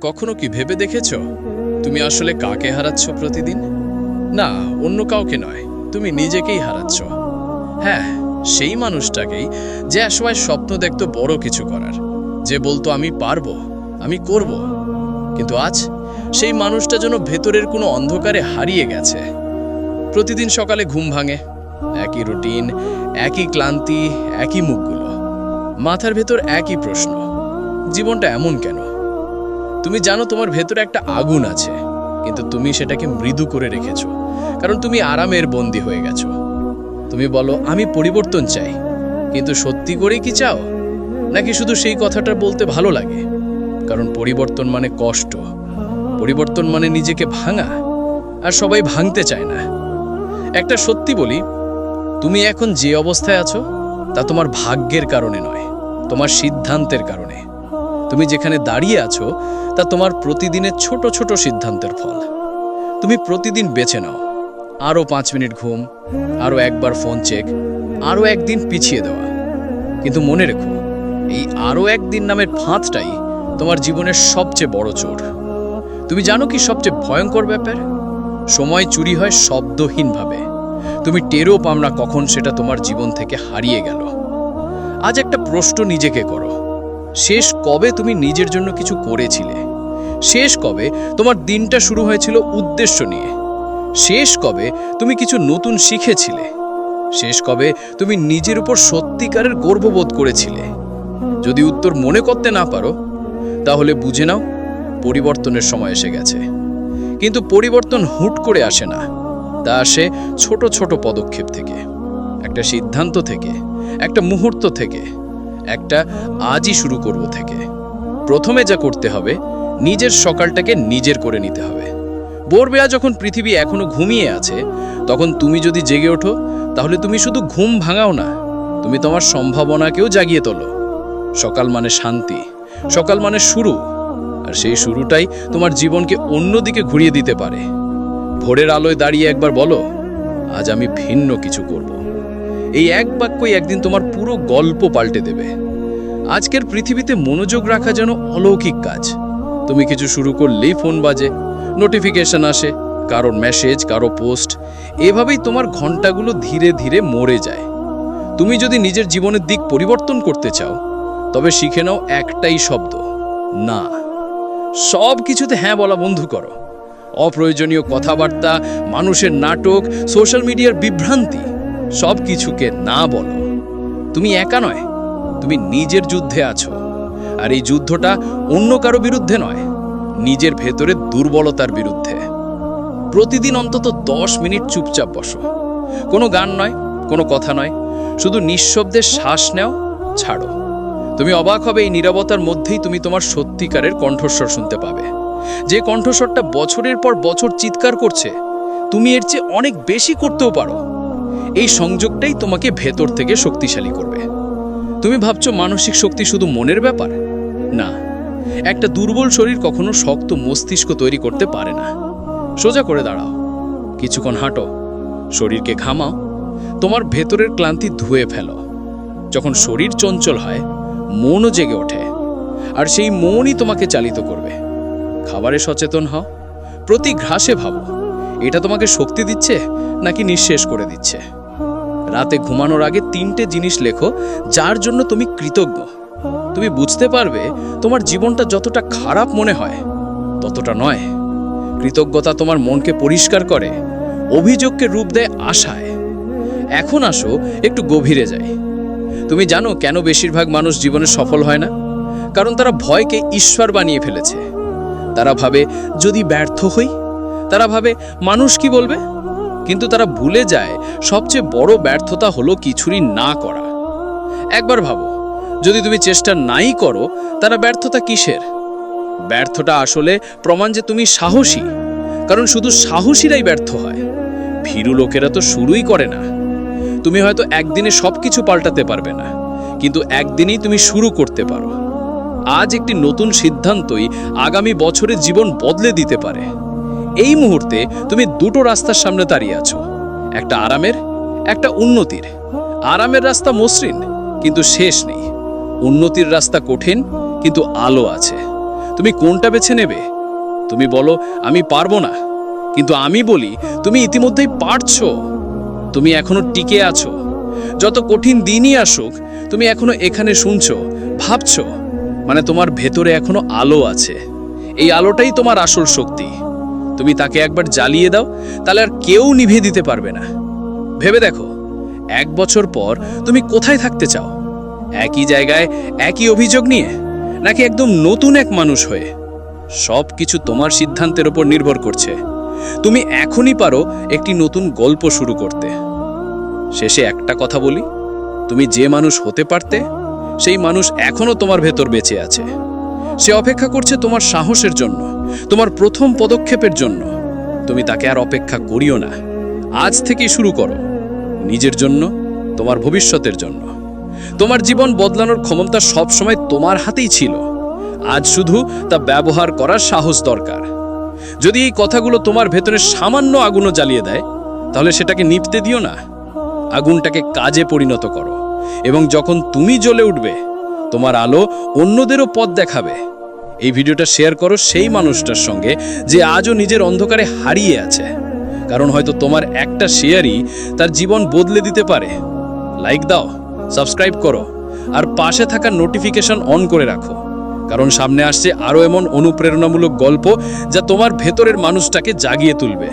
কখনো কি ভেবে দেখেছো তুমি আসলে কাকে হারাচ্ছ প্রতিদিন? না, অন্য কাউকে নয়, তুমি নিজেকেই হারাচ্ছ। হ্যাঁ, সেই মানুষটাকেই যে একসময় স্বপ্ন দেখতো বড় কিছু করার, যে বলতো আমি পারবো, আমি করব। কিন্তু আজ সেই মানুষটা যেন ভেতরের কোনো অন্ধকারে হারিয়ে গেছে। প্রতিদিন সকালে ঘুম ভাঙে, একই রুটিন, একই ক্লান্তি, একই মুখগুলো, মাথার ভেতর একই প্রশ্ন, জীবনটা এমন কেন? তুমি জানো তোমার ভেতরে একটা আগুন আছে, কিন্তু তুমি সেটাকে মৃদু করে রেখেছো, কারণ তুমি আরামের বন্দী হয়ে গেছো। তুমি বলো আমি পরিবর্তন চাই, কিন্তু সত্যি করেই কি চাও, নাকি শুধু সেই কথাটা বলতে ভালো লাগে? কারণ পরিবর্তন মানে কষ্ট, পরিবর্তন মানে নিজেকে ভাঙা, আর সবাই ভাঙতে চায় না। একটা সত্যি বলি, তুমি এখন যে অবস্থায় আছো তা তোমার ভাগ্যের কারণে নয়, তোমার সিদ্ধান্তের কারণে। তুমি যেখানে দাঁড়িয়ে আছো তা তোমার প্রতিদিনের ছোট ছোট সিদ্ধান্তের ফল। তুমি প্রতিদিন বেছে নাও আরও 5 মিনিট ঘুম, আরও একবার ফোন চেক, আরও একদিন পিছিয়ে দেওয়া। কিন্তু মনে রেখো, এই আরও একদিন নামের ফাঁদটাই তোমার জীবনের সবচেয়ে বড় চোর। তুমি জানো কি সবচেয়ে ভয়ঙ্কর ব্যাপার? সময় চুরি হয় শব্দহীনভাবে। তুমি টেরও পাও না কখন সেটা তোমার জীবন থেকে হারিয়ে গেল। আজ একটা প্রশ্ন নিজেকে করো, শেষ কবে তুমি নিজের জন্য কিছু করেছিলে? শেষ কবে তোমার দিনটা শুরু হয়েছিল উদ্দেশ্য নিয়ে? শেষ কবে তুমি কিছু নতুন শিখেছিলে? শেষ কবে তুমি নিজের উপর সত্যিকারের গর্ববোধ করেছিলে? যদি উত্তর মনে করতে না পারো, তাহলে বুঝে নাও পরিবর্তনের সময় এসে গেছে। কিন্তু পরিবর্তন হুট করে আসে না, তা আসে ছোট ছোট পদক্ষেপ থেকে, একটা সিদ্ধান্ত থেকে, একটা মুহূর্ত থেকে, একটা আজই শুরু করব থেকে। প্রথমে যা করতে হবে, নিজের সকালটাকে নিজের করে নিতে হবে। ভোরবেলা যখন পৃথিবী এখনো ঘুমিয়ে আছে, তখন তুমি যদি জেগে ওঠো, তাহলে তুমি শুধু ঘুম ভাঙাও না, তুমি তোমার সম্ভাবনাকেও জাগিয়ে তোলো। সকাল মানে শান্তি, সকাল মানে শুরু, আর সেই শুরুটাই তোমার জীবনকে অন্যদিকে ঘুরিয়ে দিতে পারে। ভোরের আলোয় দাঁড়িয়ে একবার বলো, আজ আমি ভিন্ন কিছু করব। এই এক বাক্যই একদিন তোমার পুরো গল্প পাল্টে দেবে। আজকের পৃথিবীতে মনোযোগ রাখা যেন অলৌকিক কাজ। তুমি কিছু শুরু করলেই ফোন বাজে, নোটিফিকেশন আসে, কারো মেসেজ, কারো পোস্ট, এভাবেই তোমার ঘন্টাগুলো ধীরে ধীরে মরে যায়। তুমি যদি নিজের জীবনের দিক পরিবর্তন করতে চাও, তবে শিখে নাও একটাই শব্দ, না। সব কিছুতে হ্যাঁ বলা বন্ধ করো। অপ্রয়োজনীয় কথাবার্তা, মানুষের নাটক, সোশ্যাল মিডিয়ার বিভ্রান্তি, সব কিছুকে না বলো। তুমি একা নয়, তুমি নিজের যুদ্ধে আছো। আর এই যুদ্ধটা অন্য কারো বিরুদ্ধে নয়, নিজের ভেতরের দুর্বলতার বিরুদ্ধে। প্রতিদিন অন্তত 10 মিনিট চুপচাপ বসো। কোনো গান নয়, কোনো কথা নয়, শুধু নিঃশব্দে শ্বাস নাও, ছাড়ো। তুমি অবাক হবে, এই নীরবতার মধ্যেই তুমি তোমার সত্যিকারের কণ্ঠস্বর শুনতে পাবে। যে কণ্ঠস্বরটা বছরের পর বছর চিৎকার করছে, তুমি এর চেয়ে অনেক বেশি করতেও পারো। এই সংযোগটাই তোমাকে ভেতর থেকে শক্তিশালী করবে। তুমি ভাবছো মানসিক শক্তি শুধু মনের ব্যাপার? না, একটা দুর্বল শরীর কখনো শক্ত মস্তিষ্ক তৈরি করতে পারে না। সোজা করে দাঁড়াও, কিছুক্ষণ হাঁটো, শরীরকে ঘামাও, তোমার ভেতরের ক্লান্তি ধুয়ে ফেলো। যখন শরীর চঞ্চল হয়, মনও জেগে ওঠে, আর সেই মনই তোমাকে চালিত করবে। খাবারে সচেতন হও, প্রতি ঘ্রাসে ভাবো, এটা তোমাকে শক্তি দিচ্ছে নাকি নিঃশেষ করে দিচ্ছে। রাতে ঘুমানোর আগে 3টে জিনিস লেখো যার জন্য তুমি কৃতজ্ঞ। তুমি বুঝতে পারবে তোমার জীবনটা যতটা খারাপ মনে হয় ততটা নয়। কৃতজ্ঞতা তোমার মনকে পরিষ্কার করে, অভিযোগকে রূপ দেয় আশায়। এখন আসো একটু গভীরে যাই। তুমি জানো কেন বেশিরভাগ মানুষ জীবনে সফল হয় না? কারণ তারা ভয়কে ঈশ্বর বানিয়ে ফেলেছে। তারা ভাবে যদি ব্যর্থ হই, তারা ভাবে মানুষ কি বলবে, কিন্তু তারা ভুলে যায় সবচেয়ে বড় ব্যর্থতা হলো কিছুরই না করা। একবার ভাবো, যদি তুমি চেষ্টা নাই করো, তারা ব্যর্থতা কিসের? ব্যর্থটা আসলে প্রমাণ যে তুমি সাহসী, কারণ শুধু সাহসীরাই ব্যর্থ হয়, ভীরু লোকেরা তো শুরুই করে না। তুমি হয়তো একদিনে সবকিছু পাল্টাতে পারবে না, কিন্তু একদিনেই তুমি শুরু করতে পারো। আজ একটি নতুন সিদ্ধান্তই আগামী বছরের জীবন বদলে দিতে পারে। এই মুহূর্তে তুমি দুটো রাস্তার সামনে দাঁড়িয়ে আছো, একটা আরামের, একটা উন্নতির। আরামের রাস্তা মসৃণ, কিন্তু শেষ নেই। উন্নতির রাস্তা কঠিন, কিন্তু আলো আছে। তুমি কোনটা বেছে নেবে? তুমি বলো আমি পারবো না, কিন্তু আমি বলি তুমি ইতিমধ্যেই পারছো। তুমি এখনো টিকে আছো। যত কঠিন দিনই আসুক, তুমি এখনো এখানে শুনছো, ভাবছো, মানে তোমার ভেতরে এখনো আলো আছে। এই আলোটাই তোমার আসল শক্তি। তুমি তাকে একবার জ্বালিয়ে দাও, তাহলে আর কেউ নিভিয়ে দিতে পারবে না। ভেবে দেখো, 1 বছর পর তুমি কোথায় থাকতে চাও? একই জায়গায়, একই অভিযোগ নিয়ে, নাকি একদম নতুন এক মানুষ হয়ে? সব কিছু তোমার সিদ্ধান্তের উপর নির্ভর করছে। তুমি এখনই পারো একটি নতুন গল্প শুরু করতে। শেষে একটা কথা বলি, তুমি যে মানুষ হতে পারতে, সেই মানুষ এখনো তোমার ভেতর বেঁচে আছে। সে অপেক্ষা করছে তোমার সাহসের জন্য, তোমার প্রথম পদক্ষেপের জন্য। তুমি তাকে আর অপেক্ষা করিও না। আজ থেকেই শুরু করো, নিজের জন্য, তোমার ভবিষ্যতের জন্য। তোমার জীবন বদলানোর ক্ষমতা সবসময় তোমার হাতেই ছিল। আজ শুধু তা ব্যবহার করার সাহস দরকার। যদি এই কথাগুলো তোমার ভেতরে সামান্য আগুনও জ্বালিয়ে দেয়, তাহলে সেটাকে নিভতে দিও না। আগুনটাকে কাজে পরিণত করো, এবং যখন তুমি জ্বলে উঠবে, তোমার আলো অন্যদেরও পথ দেখাবে। এই ভিডিওটা শেয়ার করো সেই মানুষটার সঙ্গে যে আজও নিজের অন্ধকারে হারিয়ে আছে, কারণ হয়তো তোমার একটা শেয়ারই তার জীবন বদলে দিতে পারে। লাইক দাও, সাবস্ক্রাইব করো, আর পাশে থাকা নোটিফিকেশন অন করে রাখো, কারণ সামনে আসছে আরও এমন অনুপ্রেরণামূলক গল্প যা তোমার ভেতরের মানুষটাকে জাগিয়ে তুলবে।